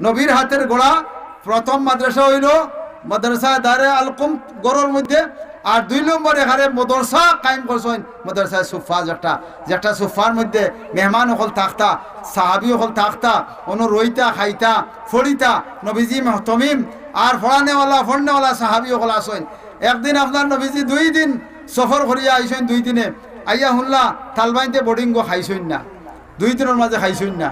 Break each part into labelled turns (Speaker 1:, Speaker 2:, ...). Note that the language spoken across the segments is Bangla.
Speaker 1: নবীর হাতের গোড়া প্রথম মাদ্রাসা হইল মাদ্রাসা দারে আল কুম গড়ের মধ্যে। আর 2 নম্বর এখানে মদরসা কায়েম করছেন মাদ্রাসা সুফা, যেটা সুফার মধ্যে মেহমান হল থাকতা, সাহাবি হল থাকতা, অনু রইতা খাইতা ফড়িতা নবীজি মহতমিম আর ফড়নেওয়ালা সাহাবি হল আসেন। একদিন আপনার নবীজি 2 দিন সফর করিয়া আইসেন, 2 দিনে আইয়া হুল্লা তালবাইতে বোর্ডিং গো খাইছেন না, 2 দিনের মাঝে খাইছেন না।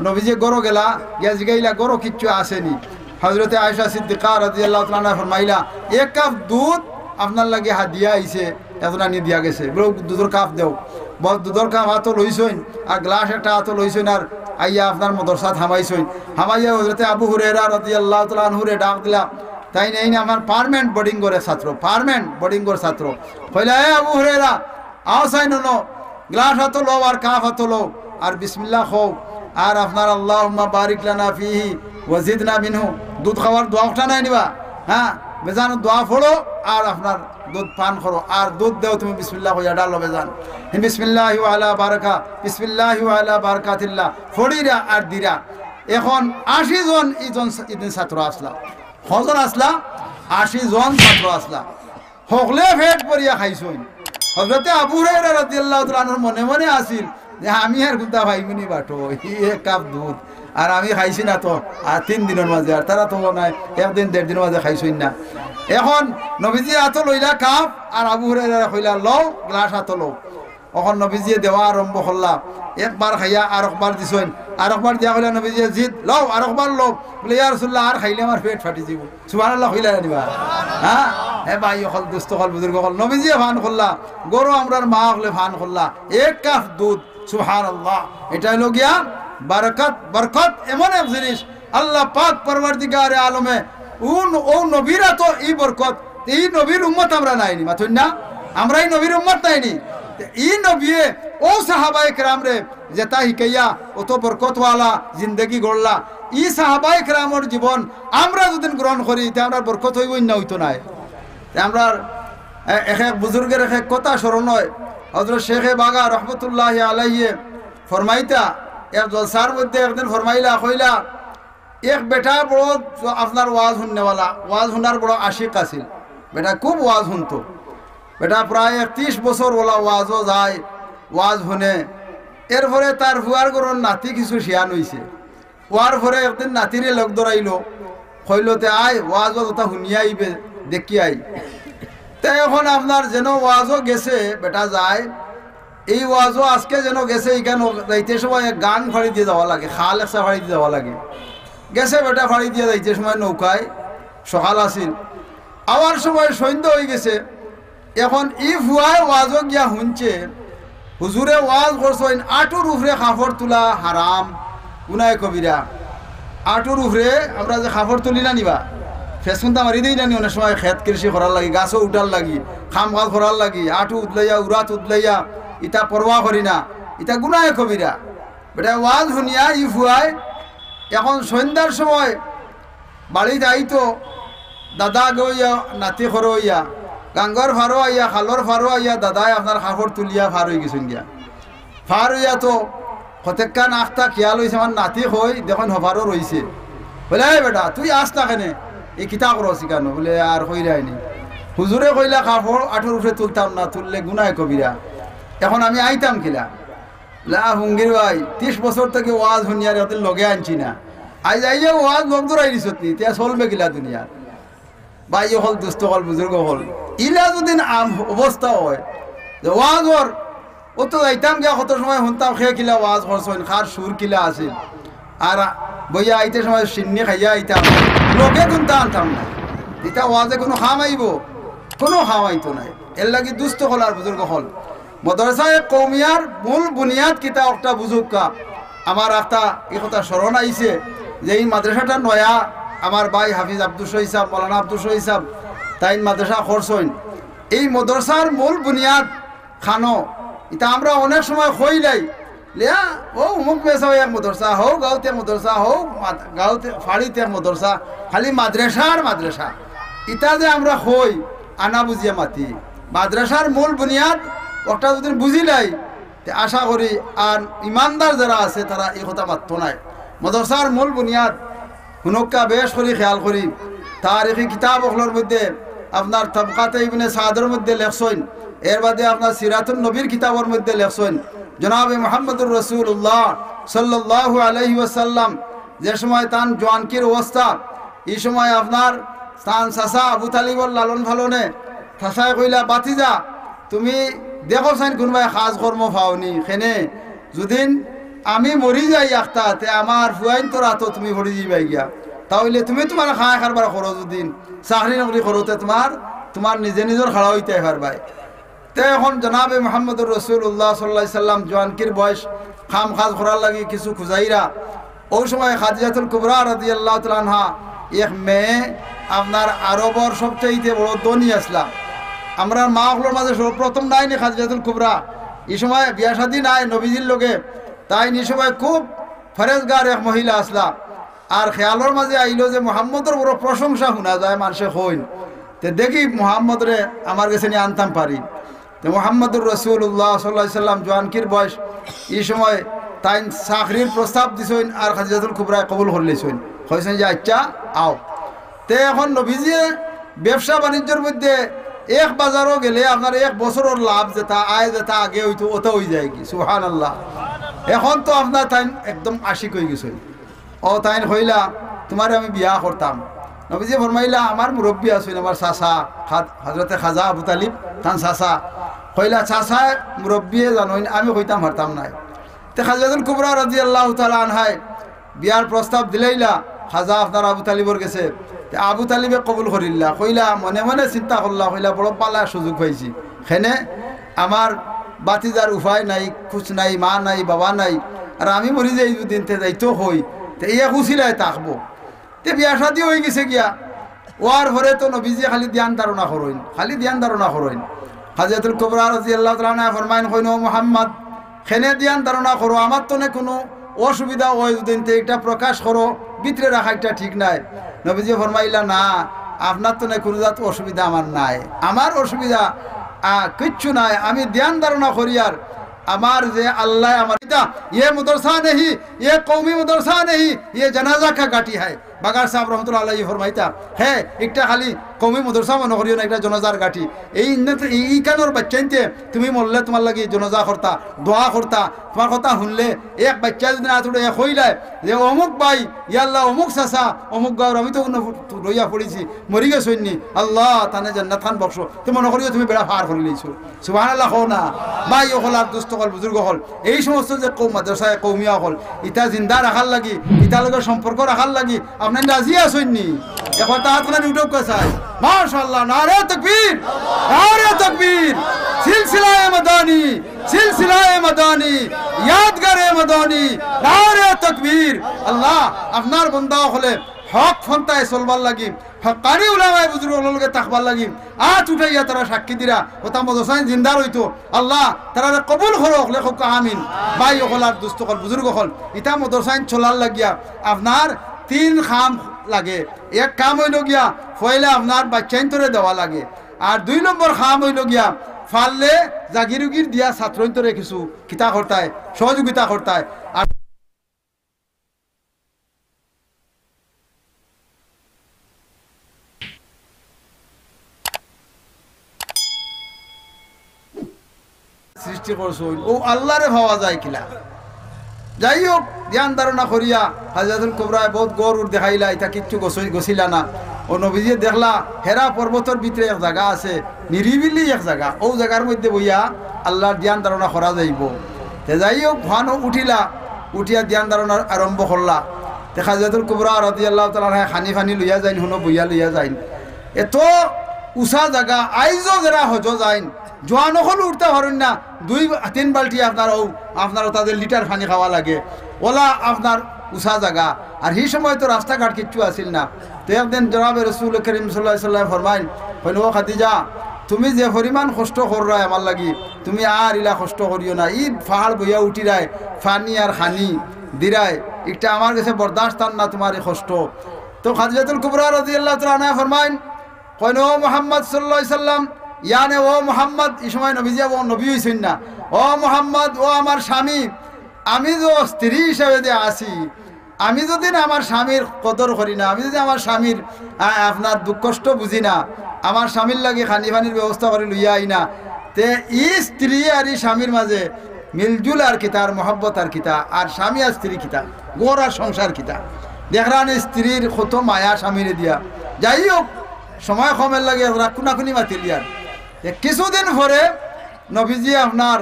Speaker 1: নবীজি গরো গেলা গিয়া জিগাইলা গরো কিচ্ছু আসেনি। হযরতে আয়েশা সিদ্দিকা রাদিয়াল্লাহু তাআলা ফরমাইলা 1 কাপ দুধ আপনার লাগে হাদিয়া আইছে, এতটা নি দিয়া গেছে, বড় দুধের কাপ দেও। বহুত দুধের কাপ হাতও লইছেন আর গ্লাস একটা হাতও লইছেন আর আইয়া আপনার মদরসা থামাইছেন। হামাইয়া হযরতে আবু হুরায়রা রাদিয়াল্লাহু তাআলা আনহুরে ডাক দিলা, তাই নেই না আমার পার্মানেন্ট বোর্ডিং করে ছাত্র, পার্মানেন্ট বোর্ডিং করে ছাত্র। কইলা এ আবু হুরায়রা আও সাইন নো, গ্লাস হাতও লও আর কাপ হাতও লও আর বিসমিল্লাহ খাও আর আপনার আল্লাহুম্মা বারিক লানা ফিহি ওয়া জিদনা মিনহু। দুধ খাওয়ার দোয়া উঠা নাই নিবা, হ্যাঁ বেজান দোয়া পড়ো আর আপনার দুধ পান করো আর দুধ দেও তুমি বিসমিল্লাহ কইয়া ডালো বেজান। বিসমিল্লাহি ওয়া আলা বারাকা, বিসমিল্লাহি ওয়া আলা বারাকাতিল্লাহ ফড়িরা আর দিরা। এখন 80 জন ইদিন ছাত্র আসলা, কজন আসলা? 80 জন ছাত্র আসলা। হকলে পেট ভরিয়া খাইছইন। হযরতে আবু হুরায়রা রাদিয়াল্লাহু তাআলা আনহু মনে মনে আসিল যে আমি আর গুদা ভাইমিনি বাটো 1 কাপ দুধ আর আমি খাইছি না তো আর 3 দিনের মাঝে, আর তারা তো নাই 1 দিন 1.5 দিনের মাঝে খাইছইন না। এখন নবীজি হাতে লইলা কাপ আর আবু হুরায়রা কইলা লও গ্লাস হাতে লও। এখন নবীজি দেওয়া আরম্ভ করলা, একবার খাইয়া আর একবার দিছইন, আর একবার দিয়া কইলা নবীজি জিদ লও আর একবার লও। বলে ইয়া রাসূলুল্লাহ আর খাইলে আমার পেট ফাটি যাব। সুবহানাল্লাহ কইলা নিবা, হ্যাঁ হে ভাই হল দুস্থ হল বুজুর্গ হল নবীজি ফান করলা, গরু আমরার মা হলে ফান করলা 1 কাপ দুধ। সুবহানাল্লাহ, এটা হলো গিয়া বরকত এমন এক জিনিস আল্লাহ পাক পরওয়ারদিগারে আলমে ও নবীরা তো এই বরকত, এই নবীর উম্মত আমরা নাইনি মাথুন না, আমরা এই নবীর উম্মত নাইনি। এই নবী ও সাহাবায়ে কেরাম রে যেটা হিকাইয়া অত বরকতওয়ালা জিন্দগি গড়লা, ই সাহাবায়ে কেরামর জীবন আমরা যদি গ্রহণ করি তে আমরা বরকত হইব না হইতো নাই। আমরা এক বুজুর্গের এক কথা স্মরণ হয়, হযরত শেখে বাগা রহমতুল্লাহি আলাইহি ফরমাইতা এক জলসার মধ্যে একদিন ফরমাইলা কইলা এক বেটা বড় আপনার ওয়াজ শুননেওয়ালা, ওয়াজ শোনার বড় আশিক আছিল। বেটা খুব ওয়াজ শুনতো, বেটা প্রায় 31 বছর ওলা ওয়াজও যায়, ওয়াজ শুনে। এরপরে তার ভুয়ার গরর নাতি কিছু শিয়ান হইছে, ওয়ার পরে একদিন নাতিরে লগ ধরাইল, কইলতে আয় ওয়াজও ওটা শুনিয়া আইবে দেখি আই। তাই এখন আপনার যেন ওয়াজও গেছে বেটা যায়, এই ওয়াজও আজকে যেন গেছে, এইখানে যাইতে সময় গান ফাড়ি দিয়ে যাওয়া লাগে, খাল একটা ফাড়ি দিয়ে যাওয়া লাগে। গেছে বেটা ফাড়ি দিয়ে যাইতে সময় নৌকায়, সকাল আসিল, আবার সময় সন্ধ্যা হয়ে গেছে। এখন ই ভুয়ায় ওয়াজও গিয়া শুনছে, হুজুরে ওয়াজ করছেন আটুর উপরে কাপড় তোলা হারাম, গুনাহে কবিরা। আটুর উপরে আমরা যে কাপড় তুলি না নিবা, ফেসকুনটা মারি দিই জানি অনেক সময় খেত কৃষি করার লাগি, গাছও উঠার লাগি, খাম গাছ করার লাগি, আটু উতলাইয়া উড়াত উতলাইয়া ইটা পরোয়া করি না, ইটা গুনাহে কবিরা। বেটা ওয়াজ শুনিয়া ই ভুয়ায় এখন সন্ধ্যার সময় বাড়িতে আইতো, দাদা গইয়া নাতি খরো হইয়া গাঙ্গর ফারো আইয়া খালর ফারো আইয়া দাদাই আপনার কাপড় তুলিয়া ফার হয়ে গেছেন গিয়া। ফার হইয়া তো প্রত্যেকখান আখটা খেয়াল হয়েছে, আমার নাতি হই দেখুন হফারও রয়েছে। বলে বেটা তুই আস না কেনে এই কিতা করো শিখানো? বলে আর কইরাইনি, হুজুরে কইলা কাপড় আঠুর উপরে তুলতাম না, তুললে গুনাহে কবিরা। এখন আমি আইতাম কিলা? লা হুঙ্গির ভাই 30 বছর থেকে ওয়াজ শুনিয়ার ওদের লগে আনছি না, আজ আইয়া ওয়াজ লোক ধরাই দিছত নি, তিয়া চলবে কিলা দুনিয়া? ভাই হল দুস্থ হল বুজুর্গ হল, ইলা যদি অবস্থা হয় যে ওয়াজর ও তো যাইতাম গিয়া কত সময় শুনতাম খে কিলা ওয়াজ করছেন, খার সুর কিলা আছিল, আর বইয়া আইতে সময় সিন্নি খাইয়া আইতাম, লোকে গুনতা আনতাম না, এটা ওয়াজে কোনো খাম আইব? কোনো খাম আইতো নাই। এর লাগি দুস্থ হল আর বুজুর্গ হল। মাদ্রাসায়ে কওমিয়ার মূল বুনিয়াদ কিতা একটা বুঝুকা। আমার একটা এই কথা স্মরণ আইছে যে এই মাদ্রাসাটা নয়া আমার ভাই হাফিজ আব্দুল শহীদ সাহেব, মৌলানা আব্দুল শহীদ সাহেব তাই মাদ্রাসা করছেন। এই মাদ্রাসার মূল বুনিয়াদ খানো এটা আমরা অনেক সময় কইলাই লিয়া ও অমুক পেশা এক মাদ্রাসা হোক, গাঁওতে মাদ্রাসা হোক, গাঁওতে ফাড়িতে মাদ্রাসা, খালি মাদ্রাসার মাদ্রাসা ইটা যে আমরা কই আনা বুঝিয়া মাতি। মাদ্রাসার মূল বুনিয়াদ ওটা যদি বুঝিলাই আশা করি আর ইমানদার যারা আছে তারা এই কথা মাত্র নাই। মাদ্রাসার মূল বুনিয়াদ হুনক্কা বেশ করি খেয়াল করি তারিখি কিতাব ওগুলোর মধ্যে আপনার তবকাতে ইবনে সাদের মধ্যে লেখছেন, এর বাদে আপনার সিরাতুন নবীর কিতাবের মধ্যে লেখছেন জনাবে মুহাম্মদুর রাসূলুল্লাহ সাল্লাল্লাহু আলাইহি ওয়াসাল্লাম যে সময় তান জওয়ানকির অবস্থা, এই সময় আপনার তান চাচা আবু তালিবর লালন ফালনে চাচাই কইলা বাতিজা তুমি দেখো চাইন কোনোবাই সাজ কর্ম পাওনি খেনে যদিন আমি মরি যাই আখতাতে আমার ফুয়াইন তোর হাতো তুমি ভরি যাইবা গিয়া, তাহলে তুমি তোমার খায় খারবার করো যদিন চাকরি নকরি করোতে তোমার নিজে নিজের খাড়া হইতে পারবাই। তে এখন জনাবে মুহাম্মদুর রাসূলুল্লাহ সাল্লাল্লাহু আলাইহি সাল্লাম জওয়ানকির বয়স খাম খাজ করার লাগি কিছু খুঁজাইরা ওই সময় খাদিজাতুল কুবরা রাদিয়াল্লাহু তাআলা আনহা এক মেয়ে আপনার আরবর সবচেয়ে বড় ধনী আসলা। আমরা মা হলোর মাঝে সর্বপ্রথম নাই নি খাদিজাতুল কুবরা, এই সময় বিয়া শাদী নাই নবীজির লোকে, তাই এই সময় খুব ফরেজগার এক মহিলা আসলা। আর খেয়ালর মাঝে আইলো যে মুহাম্মদের বড় প্রশংসা শোনা যায় মানুষে হইন, তে দেখি মুহাম্মদরে আমার কাছে নিয়ে আনতাম পারি। তো মুহাম্মদুর রাসূলুল্লাহ সাল্লাল্লাহু আলাইহি সাল্লাম জওয়ানকির বয়স, এই সময় তাই চাকরির প্রস্তাব দিছেন আর খাদিজাতুল কুবরা কবুল করলেছেন, হয়েছেন যে আচ্ছা আও। তে এখন নবীজি ব্যবসা বাণিজ্যের মধ্যে এক বাজারও গেলে আপনার এক বছরের লাভ যেটা আয় যেটা আগে হইতো ওটা হয়ে যায় কি সুবহানাল্লাহ। এখন তো আপনার তাই একদম আশিক হয়ে গেছেন, ও তাই হইলা তোমার আমি বিয়া করতাম। নবীজি ফরমাইলা আমার মুরব্বী আছেন আমার চাচা হযরতে খাজা আবু তালিব তান চাচা, কইলা চাচা মুরব্বী জানোই আমি কইতাম হারতাম নাই। তে খাদিজাতুল কুবরা রাদিয়াল্লাহু তাআলা আনহায় বিয়ার প্রস্তাব দিলেইলা খাজা আপনার আবু তালিবর গেছে, আবু তালিবে কবুল করিল্লা, কইলা মনে মনে চিন্তা করলা, কইলা বড় পালা সুযোগ পাইছি, সেনে আমার বাতিজার উপায় নাই, খুশ নাই, মা নাই, বাবা নাই, আর আমি মরি যাই দুদিন তে যাইতো হই, তে ইয়ে খুশিলাই থাকবো। তে বিয়া শাদী হয়ে গেছে গিয়া ওয়ার ভরে তো নবীজি খালি ধ্যান ধারণা করইন, খালি ধ্যান ধারণা করইন। খাদিজাতুল কুবরা রাদিয়াল্লাহু তাআলা আনহা ফরমাইন কইন ও মুহাম্মদ খেনে ধ্যান ধারণা করো, আমার তো কোনো অসুবিধা হয় দুদিন তে এটা প্রকাশ করো, ভিতরে রাখা এটা ঠিক নাই। নবীজি ফরমাইলা না আপনার তো কোনো জাত অসুবিধা আমার নাই, আমার অসুবিধা কিচ্ছু নাই, আমি ধ্যান ধারণা করি আর আমার যে আল্লাহ আমার ये मदरसा नहीं, ये कौमी मदरसा नहीं, ये जनाजा का गाटी है। बागार साहब रहमतुल्लाह अलैहि फरमाइता है একটা খালি কওমি মাদ্রাসা মনে করিও না, একটা জনাজার গাটি। এই কানোর বাচ্চাইতে তুমি মরলে তোমার লাগি জনাজা করতা, দোয়া করতা, তোমার কথা শুনলে এক বাচ্চা যদি না তুলে হইলাই যে অমুক ভাই ইয়াল্লাহ অমুক চাচা অমুক গাঁর আমি তো লইয়া পড়েছি মরি গেছনি, আল্লাহ তানে জান্নাত খান বকশো, তুমি মনে করিও তুমি বেড়া পার করে লইছো সুবহানাল্লাহ। হও না ভাই হল আর দুস্থ হল বুজুর্গ হল এই সমস্ত যে মাদ্রাসায় কৌমিয়া হল ইটা জিন্দা রাখার লাগি, ইটার লগে সম্পর্ক রাখার লাগি আপনার রাজি আসেননি? এখন তাহাত কোন উঠোক চাই মাশাআল্লাহ, নারে তাকবীর, নারে তাকবীর, সিলসিলায়ে মাদানী, সিলসিলায়ে মাদানী, ইয়াদগারে মাদানী, নারে তাকবীর। আল্লাহ আপনার বান্দা হলে হক ফন্তায় চলবার লাগি, হকানি উলামায়ে বুজুর্গের লগে থাকবার লাগি আজ উঠাইয়া তারা সাক্ষী দিরা ওটা মদরসায় জিন্দা রইতো। আল্লাহ তারা কবুল করক, লেখক আমিন। ভাই হল আর দুস্থ হল বুজুর্গ হল ইটা মদরসায় চলার লাগিয়া আপনার তিন কাম লাগে। এক কাম হইল গিয়া পয়লা আপনার বাচ্চাইন্তরে দেওয়া লাগে, আর 2 নম্বর কাম হইল গিয়া ফাললে জাগিরুগির দিয়া ছাত্রইন্তরে কিছু কিতা করতায় সহযোগিতা করতায়। আর সৃষ্টি করছই ও আল্লাহরে ভাবা যায় কিলা। যাই হোক ধ্যান ধারণা করিয়া খাদিজাতুল কুবরায় বহুত গৌর দেখাইলা, এটা কিচ্ছু গছিলা না। ও নবীজি দেখলা হেরা পর্বতের ভিতরে এক জায়গা আছে, নিরিবিলি এক জায়গা, ও জায়গার মধ্যে বইয়া আল্লাহর ধ্যান ধারণা করা যাইব। তে যাই হোক ভানো উঠিলা, উঠিয়া ধ্যান ধারণা আরম্ভ করলা। তে খাদিজাতুল কুবরা রাদিয়াল্লাহু তাআলা খানি ফানি লইয়া যাইন, হুনো বইয়া লইয়া যাইন। এত উষা জায়গা আইজো যারা হজ যাইন জোয়ান হল উঠতে পারেন না, 2-3 বালতি আপনার তাদের লিটার পানি খাওয়া লাগে, ওলা আপনার উষা জায়গা। আর সেই সময় তো রাস্তাঘাট কিচ্ছু আসিল না। তো একদিন জনাবে রাসূল করিম সাল্লাল্লাহু আলাইহি ওয়াসাল্লাম ফরমাইন কইন ও খাদিজা তুমি যে পরিমাণ কষ্ট কররাই আমার লাগি তুমি আর ইলা কষ্ট করিও না, ই পাহাড় বইয়া উঠিরায় ফানি আর খানি দিরায় এটা আমার কাছে বরদাস্ত না তোমার এই কষ্ট। তো খাদিজাতুল কুবরা রাদিয়াল্লাহু তাআলা আনহা ফরমাইন কইন ও মুহাম্মদ সাল্লাল্লাহু আলাইহি ওয়াসাল্লাম, ইয়ানে ও মুহাম্মদ, এই সময় নবীজি ও নবী হইছেন না, ও মুহাম্মদ ও আমার স্বামী, আমি যে স্ত্রী হিসাবে যে আসি আমি যদি না আমার স্বামীর কদর করি না, আমি যদি আমার স্বামীর আপনার দুঃখ কষ্ট বুঝি না, আমার স্বামীর লাগে খানি পানির ব্যবস্থা করে লইয়া আই না, তে ই স্ত্রী আর ই স্বামীর মাঝে মিলজুল আর কিতা আর মহব্বত আর কিতা, আর স্বামী আর স্ত্রী কিতা, গোর আর সংসার কিতা। দেখরান স্ত্রীর কত মায়া স্বামীরে দিয়া। যাই হোক, সময় কমের লাগে খুনাখুনি মাতিল দিয়ার। কিছুদিন পরে নবীজি আপনার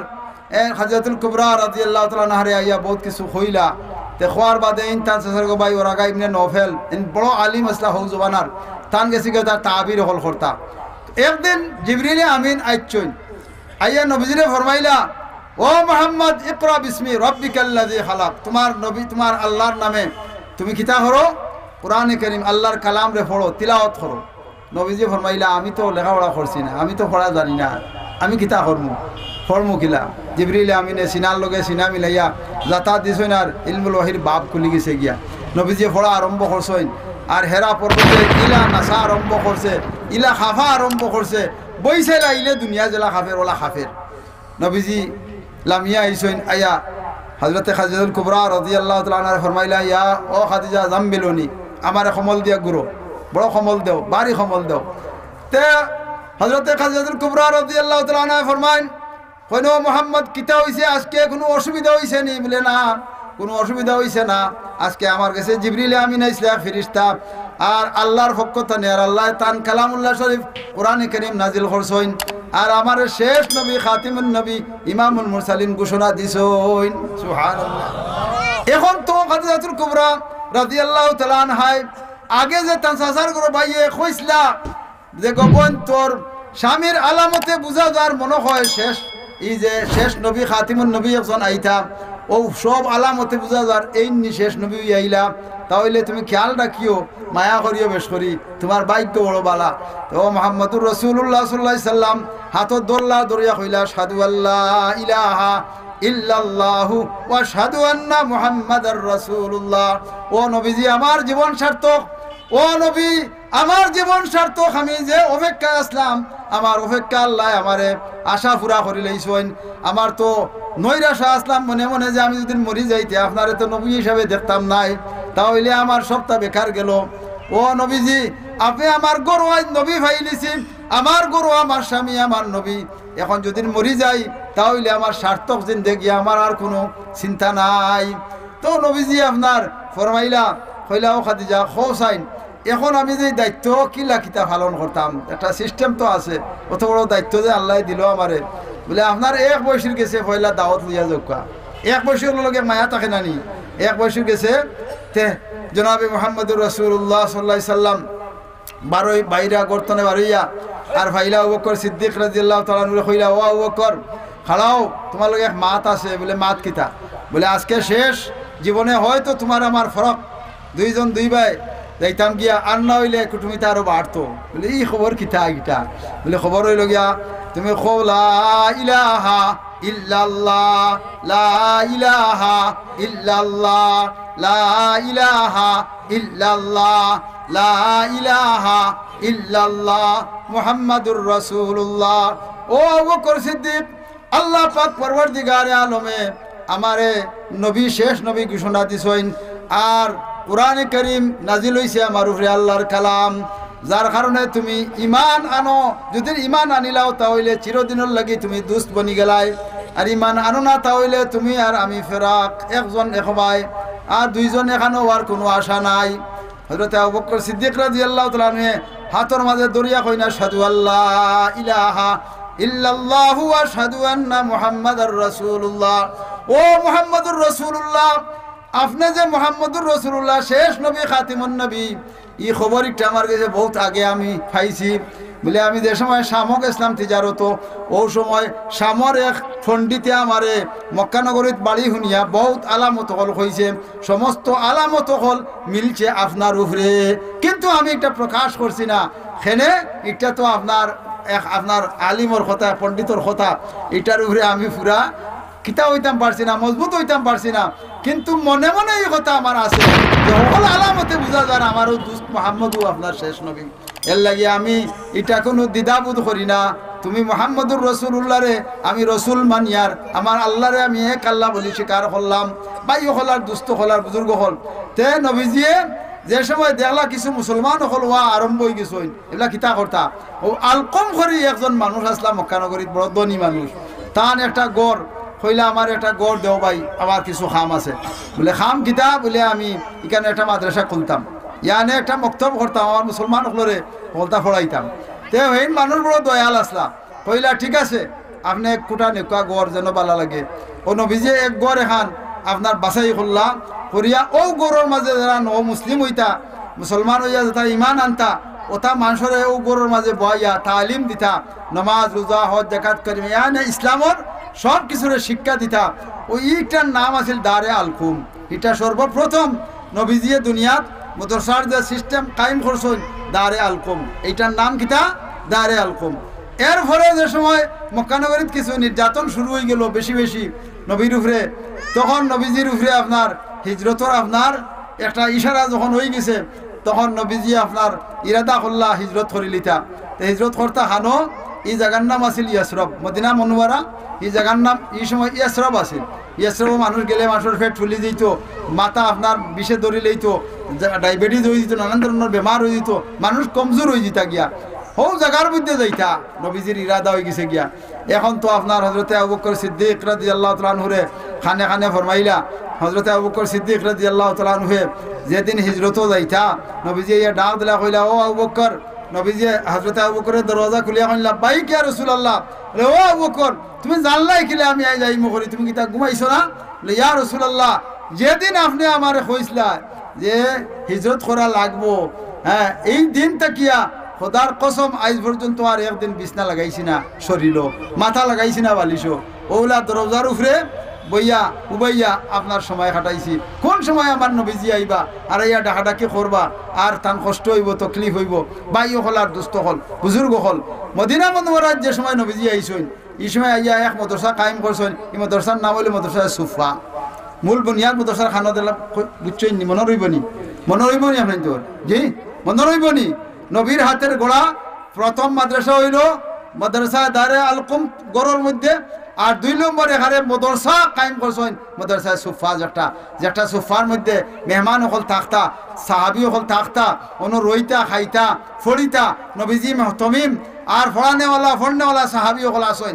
Speaker 1: হাজরাতুল কুবরা রাদিয়াল্লাহু তাআলা আনহারে আইয়া বহুত কিছু হইলা। তে খোয়ার বাদে ইনতান সসর্গ ভাই ওরাগা ইবনে নফেল ইন বড় আলিম আসলা হৌ জবানার তান গেছি গে তার তাবির হল করতা। একদিন জিবরিল আমিন আইচইন আইয়া নবীজিরে ফরমাইলা, ও মুহাম্মদ ইকরা বিসমি রাব্বিকাল্লাযী খালাক, তোমার নবী তোমার আল্লাহর নামে তুমি কিতা করো, কোরআনে কারীম আল্লাহর কালাম রে পড়ো, তিলাওয়াত করো। নবীজি ফরমাইলা, আমি তো লেখাপড়া করছি না, আমি তো পড়া জানি না, আমি কিতা করমু ফরমু কিলা। জিবরিল আমিনে সিনার লগে সিনা মিলাইয়া যাতা দিছইন আর ইলমুল ওয়াহির বাপ খুলি গেছে গিয়া। নবীজি পড়া আরম্ভ করছইন আর হেরা পর্বতে ইলা নাসা আরম্ভ করছে, ইলা খাফা আরম্ভ করছে। বইছে লাইলে দুনিয়া জেলা খাফের ওলা খাফের। নবীজি লামিয়া আইসইন আয়া হযরতে খাদিজাতুল কুবরা রাদিয়াল্লাহু তাআলা আনহা ফরমাইলা, ইয়া ও খাদিজা জামবিলনি, আমারে কমল দিয়া গুরো, বড় কমল দেও, বাড়ি কমল দেও। তে হযরতে খাদিজাতুল কুবরা রাদিয়াল্লাহু তাআলা আনহা ফরমাইন, কইনো মুহাম্মদ কিতা হইছে, আজকে কোনো অসুবিধা হইছে নি? বলে না, কোনো অসুবিধা হইছে না। আজকে আমার কাছে জিবরিল আমিন আইসলা ফেরেশতা, আর আল্লাহর পক্ষ থেকে আর আল্লাহ তান কালামুল্লাহ শরীফ কোরআনে কারীম নাজিল করছইন, আর আমার শেষ নবী খাতিমুন নবী ইমামুল মুরসালিন ঘোষণা দিছইন। সুবহানাল্লাহ। এখন তো খাদিজাতুল কুবরা রাদিয়াল্লাহু তাআলা আনহা আগে যে তান সাসার করে ভাইয়ে কইছলা যে গোপন তোর স্বামীর আলামতে বুঝা যার মনে হয় শেষ এই যে শেষ নবী খাতিমুন নবী একজন আইতা, ও সব আলামতে বুঝা যার এই শেষ নবী আইলা, তাহলে তুমি খেয়াল রাখিও, মায়া করিও বেশ করি, তোমার বাইক তো বড় বালা। তো মুহাম্মদুর রাসূলুল্লাহ সাল্লাল্লাহু আলাইহি সাল্লাম হাতত দল্লা দরিয়া কইলা, শাহাদু আল্লাহ ইলাহা ইল্লাল্লাহু ওয়া শাহাদু আন্না মুহাম্মাদার রাসূলুল্লাহ। ও নবীজি আমার জীবন সার্থক, ও নবী আমার জীবন সার্থক, আমি যে অপেক্ষায় আসলাম আমার অপেক্ষা আল্লাহ আমারে আশা পুরা করি লইছেন। আমার তো নৈরাশা আসলাম মনে মনে যে আমি যদি মরি যাইতে আপনারে তো নবী হিসাবে দেখতাম নাই, তাহলে আমার সপ্তাহ বেকার গেল। ও নবীজি আপনি আমার গরু নবী ভাই নিছি, আমার গরু আমার স্বামী আমার নবী, এখন যদি মরি যাই তাহলে আমার সার্থক জিন্দেগি, আমার আর কোনো চিন্তা নাই। তো নবীজি আপনার ফরমাইলা কইলা, ও খাদিজা খোসাইন, এখন আমি যে দায়িত্ব কিলা কিতা পালন করতাম, একটা সিস্টেম তো আছে, অত বড় দায়িত্ব যে আল্লাহ দিল আমারে। বলে আপনার এক বয়সের গেছে পয়লা দাওয়াত লইয়া যোগা, এক বয়সের লগে মায়া থাকে নানি, এক বয়সের গেছে তে জনাবে মুহাম্মদুর রাসূলুল্লাহ সাল্লাল্লাহু আলাইহি সাল্লাম বারোই বাইরা গর্তনে বারইয়া আর ভাইলা আবু বকর সিদ্দিক রাদিয়াল্লাহু তাআলা আনহু কইলা, ও আবু বকর খাড়াও, তোমার লগে এক মাত আছে। বলে মাত কিতা? বলে আজকে শেষ জীবনে হয়তো তোমার আমার ফরক, দুইজন দুই ভাই যাইতাম গিয়া, আর না হইলে কুটুমিতা আরো বাড়তো। বলে এই খবর কিতা গিটা? বলে খবর হইল গিয়া তুমি কও লা ইলাহা ইল্লাল্লাহ, লা ইলাহা ইল্লাল্লাহ, লা ইলাহা ইল্লাল্লাহ, লা ইলাহা ইল্লাল্লাহ মুহাম্মাদুর রাসূলুল্লাহ। ও আবু বকর সিদ্দিক, আল্লাহ পাক পরওয়ারদিগারে আলমে আমারে নবী শেষ নবী ঘোষণা দিছেন, আর কোরআনে কারীম নাজিল হইছে আমার উপরে আল্লাহর কালাম, যার কারণে তুমি ইমান আনো। যদি ইমান আনিলাও তাহলে চিরদিনের লাগি তুমি দুষ্ট বনি গেলাই, আর ইমান আনো না তাহলে তুমি আর আমি ফেরাক, একজন একবাই, আর দুইজন এখানে হওয়ার কোনো আশা নাই। হযরত আবু বকর সিদ্দিক রাদিয়াল্লাহু তাআলা আনহু হাতর মাঝে দরিয়া কইনা, শাহাদু আল্লাহ ইলাহা ইল্লাল্লাহু ওয়া শাহাদু আন্না মুহাম্মাদার রাসূলুল্লাহ। ও মুহাম্মাদুর রাসূলুল্লাহ, আপনি যে মুহাম্মদুর রাসূলুল্লাহ শেষ নবী খাতিমুন নবী, এই খবরটা আমার কাছে বহুত আগে আমি পাইছি। বলে আমি যে সময় শামক ইসলাম তিজারত, ও সময় শামর এক পণ্ডিতে আমারে মক্কানগরীত বাড়ি শুনিয়া বহুত আলামত হল হয়েছে, সমস্ত আলামত হল মিলছে আপনার উপরে, কিন্তু আমি এটা প্রকাশ করছি না। সেনে এটা তো আপনার আপনার আলিমর কথা, পণ্ডিতর কথা, এটার উপরে আমি পুরা কিতা হইতাম পারছি না, মজবুত হইতাম পারছি না, কিন্তু মনে মনে এই কথা আমার আছে যে সকল আলামতে বোঝা যায় আমারও দুস্ত মুহাম্মদও আপনার শেষ নবী। এর লাগে আমি এটা কোনো দ্বিধাবোধ করি না, তুমি মুহাম্মদুর রাসূলুল্লাহ রে আমি রসুল মানিয়ার আমার আল্লাহরে আমি এক আল্লাহ বলি স্বীকার করলাম। ভাই হলার দুস্থ হলার বুজুর্গ হল তে নবীজিয়ে যে সময় দেখলা কিছু মুসলমান হল ওয়া আরম্ভ হয়ে গেছে এগুলা কিতা করতা ও আলকম করি একজন মানুষ আসলাম মক্কানগরীত বড় ধনী মানুষ তান একটা গড় কইলা আমার একটা গড় দেও ভাই আমার কিছু খাম আছে বলে খাম কিতা বলে আমি এখানে একটা মাদ্রাসা খুলতাম ইয়ানে একটা মক্তব করতাম আমার মুসলমান হলরে বলতা পড়াইতাম তে হইন মানুষ বড় দয়াল আসলা কইলা ঠিক আছে আপনি এক কুটা নেকা গড় যেন ভালো লাগে ও নবীজি এক গড় এখান আপনার বাছাই করলা করিয়া ও গড়ের মাঝে যারা ন মুসলিম হইতা মুসলমান হইয়া যেটা ইমান আনতা ওটা মানুষের ও গড়ের মাঝে বইয়া তালিম দিতা নমাজ রোজা হজ জাকাত করিম ইয়ানে ইসলামর সব কিছুর শিক্ষা দিতা ওই ইটার নাম আছিল দারে আলকুম। এটা সর্বপ্রথম নবীজিয়ে দুনিয়াত মাদ্রাসার যে সিস্টেম কায়েম করছেন দারে আলকুম, এইটার নাম কিতা দারে আলকুম। এর ফলে যে সময় মক্কানগরীত কিছু নির্যাতন শুরু হয়ে গেল বেশি বেশি নবীর উপরে, তখন নবীজির উপরে আপনার হিজরতর আপনার একটা ইশারা যখন হয়ে গেছে তখন নবীজি আপনার ইরাদা করলা হিজরত করি লিতা। হিজরত করতা হানো এই জায়গার নাম আছিল ইয়াসরব, মদিনা মনোয়ারা এই জায়গার নাম এই সময় ইয়াসরব আছিল। ইয়াসরব মানুষ গেলে মানুষের পেট ফুলি দিত, মাথা আপনার বিষে ধরি লইতো, ডায়াবেটিস হয়ে যেত, নানান ধরনের বেমার হয়ে যেত, মানুষ কমজোর হয়ে যেতা গিয়া হৌ জায়গার মধ্যে যাইতা নবীজির ইরাদা হয়ে গেছে গিয়া। এখন তো আপনার হজরতে আবু বকর সিদ্দিক রাদিয়াল্লাহু তাআলা আনহুরে খানে খানে ফরমাইলা, হজরতে আবু বকর সিদ্দিক রাদিয়াল্লাহু তাআলা আনহু যেদিন হিজরতও যাইতা নবীজি ইয়া ডাক দিলা কইলা ও আবু বকর, নবীজি হজরতে আবু বকরের দরজা খুলিয়া কইলা বাইক ইয়া রাসূলুল্লাহ, ও আবু বকর তুমি জানলাই কিলে আমি আই যাই মুখরি, তুমি কি তা ঘুমাইছো না? ইয়া রাসূলুল্লাহ যেদিন আপনি আমারে কইছিলা যে হিজরত করা লাগবো, হ্যাঁ এই দিন তাকিয়া খোদার কসম আজ পর্যন্ত আর একদিন বিছনা লাগাইছি না, শরীর মাথা লাগাইছি না বালিশো, ওলা দরজার উপরে বইয়া উবাইয়া আপনার সময় কাটাইছি। কোন সময় আমার নবীজি আইবা আর ইয়া ডাকাডাকি করবা আর তান কষ্ট হইব তকলিফ হইব। বাই হল আর দুস্থ হল বুজুর্গ হল মদিনা মনোয়ারাত যে সময় নবীজি আইসইন এই সময় আইয়া এক মাদ্রাসা কায়েম করছেন। এই মাদ্রাসার নাম হইল মাদ্রাসা সুফা। মূল বুনিয়াদ মাদ্রাসার খানা দিলাম বুঝছেন নি? মনে রইবনি? মনে রইবনি আপনার তোর জি মনে রইবনি? নবীর হাতের গোড়া প্রথম মাদ্রাসা হইল মাদ্রাসা দারে আলকুম গড়ের মধ্যে, আর 2 নম্বর এখানে মাদ্রাসা কায়েম করছেন মাদ্রাসা সুফা, যেটা সুফার মধ্যে মেহমান হল থাকতা, সাহাবি হল থাকতা, অনু রইতা খাইতা ফড়িতা নবীজি তমিম আর ফড়নেওয়ালা সাহাবি হল আসেন।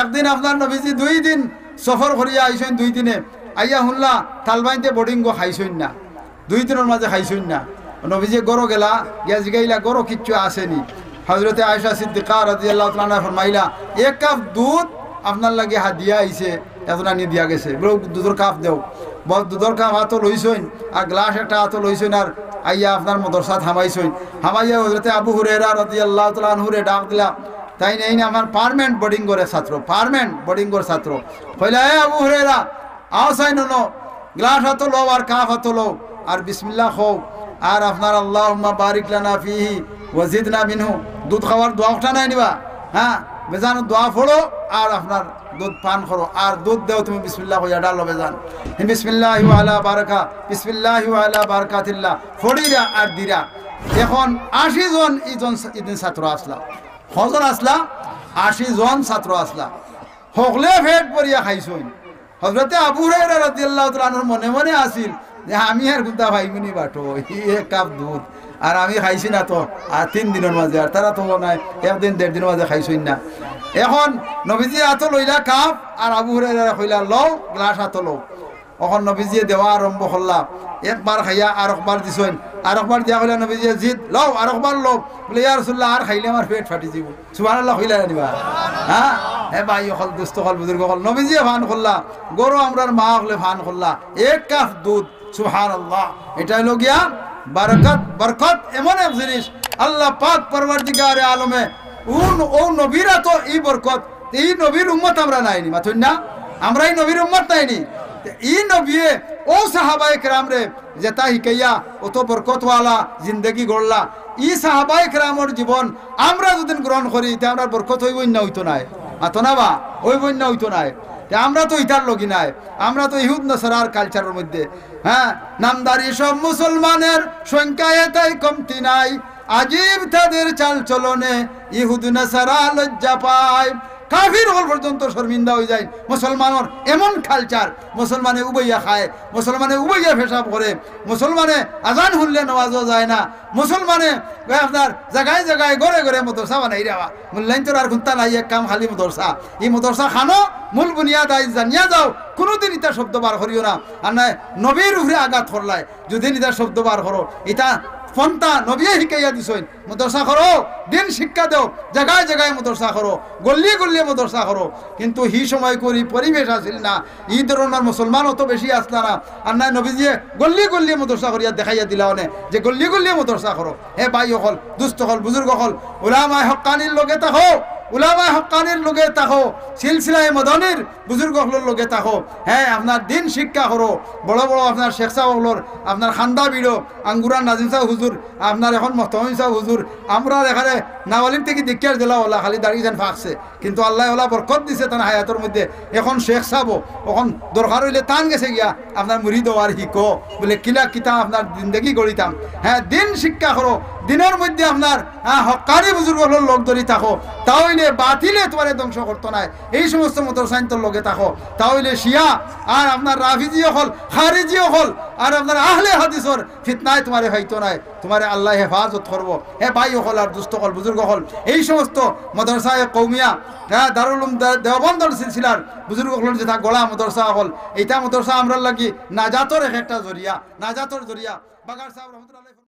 Speaker 1: একদিন আপনার নবীজি 2 দিন সফর করিয়া আইসেন, 2 দিনে আইয়া হুল্লা তালবাইতে বোর্ডিং খাইছেন না, 2 দিনের মাঝে খাইছেন না। নবীজি গরো গেলা গিয়া জিগাইলা গরো কিচ্ছু আসেনি। হজরতে আয়েশা সিদ্দিকা রাদিয়াল্লাহু তাআলা ফরমাইলা 1 কাপ দুধ আপনার লাগে হাদিয়া আইছে, এতটা নিয়ে দিয়া গেছে, বড় দুধের কাপ দেও। বহুত দুধের কাপ হাতও লইছেন আর গ্লাস একটা হাতও লইছেন, আর আইয়া আপনার মাদ্রাসা থামাইছেন। হামাইয়া হজরতে আবু হুরায়রা রাদিয়াল্লাহু তাআলা আনহুরে ডাক দিলা, তাই নেই না আমার পার্মানেন্ট বোর্ডিং করে ছাত্র, পার্মানেন্ট বোর্ডিং করে ছাত্র। কইলা এ আবু হুরায়রা আও সাই নো, গ্লাস হাতও লো আর কাপ হাতও লো আর বিসমিল্লাহ খাও, আর আপনার আল্লাহুম্মা বারিক লানা ফিহি ওয়াজিদনা মিনহু দুধ খাওয়ার দোয়া উঠা নাই নিবা, হ্যাঁ বেজান দোয়া পড়ো আর আপনার দুধ পান করো, আর দুধ দেও তুমি বিসমিল্লাহ কইয়া ডালো বেজান বিসমিল্লাহি ওয়া আলা বারাকা বিসমিল্লাহি ওয়া আলা বারাকাতিল্লাহ ফড়িরা আর দিরা। এখন 80 জন ইদিন ছাত্র আসলা, কজন আসলা? 80 জন ছাত্র আসলা, হকলে ফেট পরিয়া খাইছইন। হযরতে আবু হুরায়রা রাদিয়াল্লাহু তাআলা আনহু মনে মনে আসিল যে আমি আর গুতা ভাইগুনি বাটো 1 কাপ দুধ আর আমি খাইছি না তো আর 3 দিনের মাঝে, আর তারা তো নাই 1 দিন 1.5 দিনের মাঝে খাইছই না। এখন নবীজি হাতও লইলা কাপ আর আবু হুরায়রা কইলা লও গ্লাস হাতও লও। এখন নবীজি দেওয়া আরম্ভ করলা, একবার খাইয়া আর একবার দিছইন, আর একবার দিয়া কইলা নবীজি জিদ লও আর একবার লও, বলে ইয়া রাসূলুল্লাহ আর খাইলে আমার পেট ফাটি যাব। সুবহানাল্লাহ কইলা নিবা, হ্যাঁ হে ভাই হল দুস্থ হল বুজুর্গ হল নবীজি ফান করলা, গরু আমরার মা হলে ফান করলা 1 কাপ দুধ। সুবহানাল্লাহ, এটা হলো গিয়া বরকত। বরকত এমন এক জিনিস আল্লাহ পাক পরওয়ারদিগারে আলমে ও নবীরা তো এই বরকত, এই নবীর উম্মত আমরা নাইনি মাথুন না, আমরা এই নবীর উম্মত নাইনি। এই নবী ও সাহাবায়ে কেরাম রে যেটা হিকাইয়া অত বরকতওয়ালা জিন্দগি গড়লা, ই সাহাবায়ে কেরামর জীবন আমরা যদি গ্রহণ করি তে আমরা বরকত হইব না হইতো নাই, মাথো না বা হইব না হইতো নাই। আমরা তো ইটার লগি নাই, আমরা তো ইহুদ নসরার কালচারের মধ্যে, হ্যাঁ নামদারি সব মুসলমানের সংখ্যায় তাই কমতি নাই, আজীব তাদের চাল চলনে ইহুদ নাসারা লজ্জা পায় কাফির হল পর্যন্ত শর্মিন্দা হয়ে যায় মুসলমানের এমন কালচার মুসলমানে উবইয়া খায় মুসলমানে উবইয়া পেশাব করে মুসলমানে আজান শুনলে নামাজও যায় না মুসলমানে আপনার জায়গায় জায়গায় ঘরে ঘরে মদরসা বানাই দেওয়া মূল্যায়ন তোর আর ঘুরতা নাই এক কাম খালি মদরসা এই মদরসা খানো মূল বুনিয়াদ আই জানিয়া যাও কোনোদিন ইটা শব্দ বার করিও না আর নয় নবীর উপরে আঘাত করলায় যদি ইটা শব্দ বার করো এটা ফন্তা নবিয়ে শিকাইয়া দিছইন মদরসা করো দিন শিক্ষা দেও জায়গায় জায়গায় মদরসা করো গল্লিয়ে গল্লিয়ে মদরসা করো কিন্তু হি সময় করি পরিবেশ আসিল না ই ধরনের মুসলমান অত বেশি আসলা না আর নাই নবীজিয়ে গল্লিয়ে গল্লিয়ে মদরসা করিয়া দেখাইয়া দিলা অনে যে গল্লিয়ে গল্লিয়ে মদরসা করো হে ভাই হল দুস্থ হল বুজুর্গ হল উলামায়ে হক্কানির লগে থাকো উলামায়ে হক্কানির লগে থাকো সিলসিলায়ে মদনির বুজুর্গ হলর লগে থাকো হ্যাঁ আপনার দিন শিক্ষা করো বড় বড় আপনার শেখ সাহেব হলর আপনার খান্দা বিড়ো আঙ্গুরান নাজিম সাহেব হুজুর আপনার এখন মহতমিন সাহেব হুজুর আমরা এখানে নাওয়ালিম থেকে দেখিয়ার জেলা ওলা খালি দাঁড়িয়ে যান ফাঁকছে কিন্তু আল্লাহ ওলা বরকত দিছে তার হায়াতের মধ্যে এখন শেখ সাহেব এখন দরকার হইলে টান গেছে গিয়া আপনার মুরিদ আর হিকো বলে কিলা কিতা আপনার জিন্দগি গড়িতাম হ্যাঁ দিন শিক্ষা করো দিনের মধ্যে আপনার হকারি বুজুর্গ হলোর লোক ধরি থাকো তাহলে বাতিলে তোমার ধ্বংস করতো না এই সমস্ত মোটরসাইকেল লগে থাকো তাহলে শিয়া আর আপনার রাফিজিও হল খারিজিও হল আর আপনার আহলে হাদিসর ফিতনায় তোমারে হইতো নাই তোমারে আল্লাহ হেফাজত করবো হে ভাই হল আর দুস্থ হল বুজুর্গ হল এই সমস্ত মদরসায় কৌমিয়া দারুল উলুম দেওবন্দর সিলসিলার বুজুর্গ হল যেটা গলা মদরসা হল এইটা মদরসা আমরা লাগি নাজাতর একটা জরিয়া নাজাতর জরিয়া বাগার সাহেব রহমতুল্লাহ